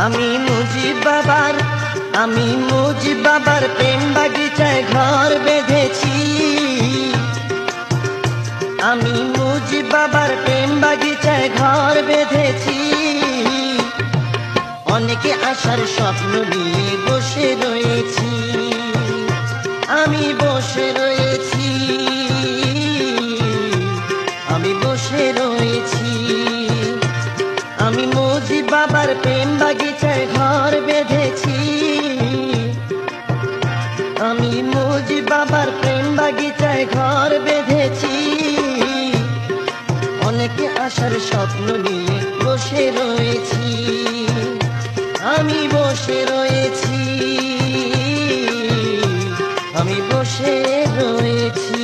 আমি মুজিব বাবার প্রেম বাগিচায় ঘর বেঁধেছি। আমি মুজিব বাবার প্রেম বাগিচায় ঘর বেঁধেছি। অনেকে আসার স্বপ্ন নিয়ে বসে রয়েছি। আমি বসে রয়েছি, আমি বসে রয়েছি। আমি মুজিব বাবার প্রেম বাগিচায় ঘর বেঁধেছি। আমি মুজিব বাবার প্রেম বাগিচায় ঘর বেঁধেছি। অনেকে আসার স্বপ্ন নিয়ে বসে রয়েছি। আমি বসে রয়েছি, আমি বসে রয়েছি।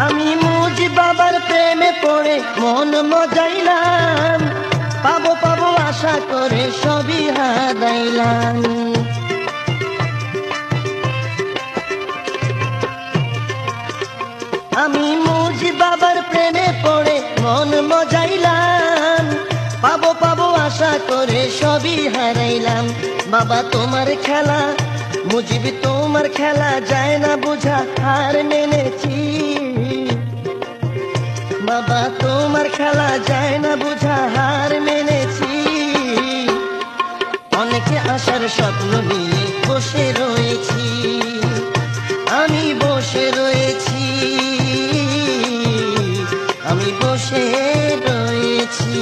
আমি মুজিব বাবার প্রেমে পড়ে মন মজাইলাম। পাবো পাবো আশা করে সবই হারাইলাম। আমি মুজিব বাবার প্রেমে পড়ে মন মজাইলাম। পাবো পাবো আশা করে সবই হারাইলাম। বাবা তোমার খেলা, মুজিব তোমার খেলা যায় না বোঝা, হার মেনেছি। বাবা তোমার খেলা যায় না বোঝা, হার মেনেছি। অনেকে আসার স্বপ্ন নিয়ে বসে রয়েছি। আমি বসে রয়েছি, আমি বসে রয়েছি।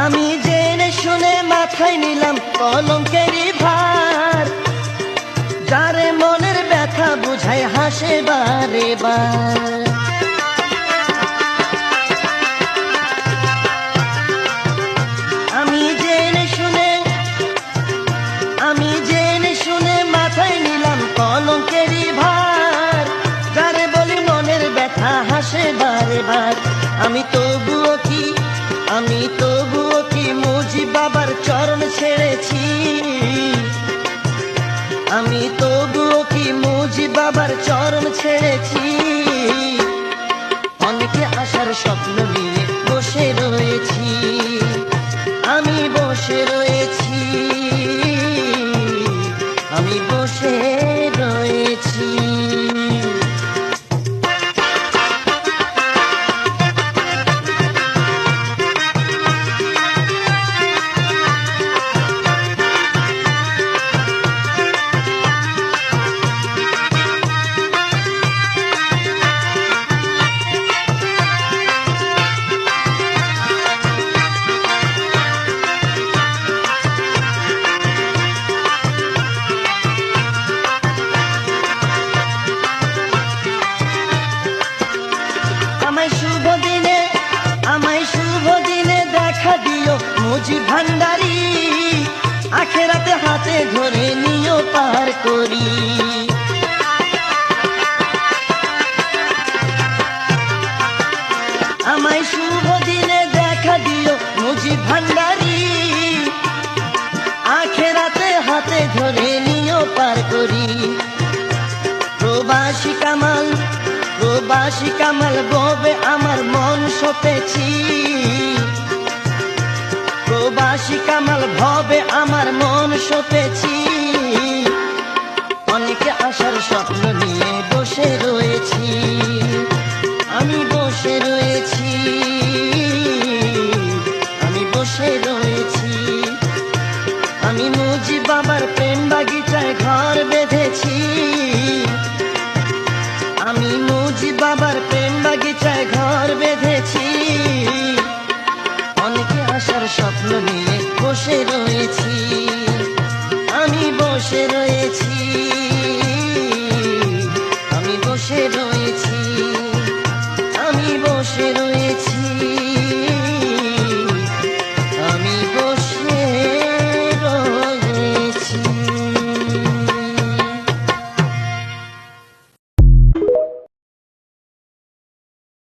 আমি জেনে শুনে মাথায় নিলাম কলঙ্কেরই ভার। যারে মনের ব্যথা বুঝায় হাসে বারে বার। আমি জেনে শুনে মাথায় নিলাম কলঙ্কেরই ভার। যারে বলি মনের ব্যথা হাসে বারে বার। আমি তবুও কি মুজিব বাবার চরণ ছেড়েছি। আমি তবুও কি মুজিব বাবার চরণ ছেড়েছি। অনেকে আসার স্বপ্ন নিয়ে বসে রয়েছি। আমি বসে রয়েছি, আমি বসে রয়েছি। আমায় শুভ দিনে দেখা দিও মুজিব ভান্ডারী। আখেরাতে হাতে ধরে নিও পার করি। আমায় শুভ দিনে দেখা দিও মুজিব ভান্ডারী। আখেরাতে হাতে ধরে নিও পার করি। প্রবাসী কামাল ববে আমার মন সপেছি। প্রবাসী কামাল ভবে আমার মন সপেছি। অনেকে আসার স্বপ্ন নিয়ে বসে রয়েছি। বাগিচায় ঘর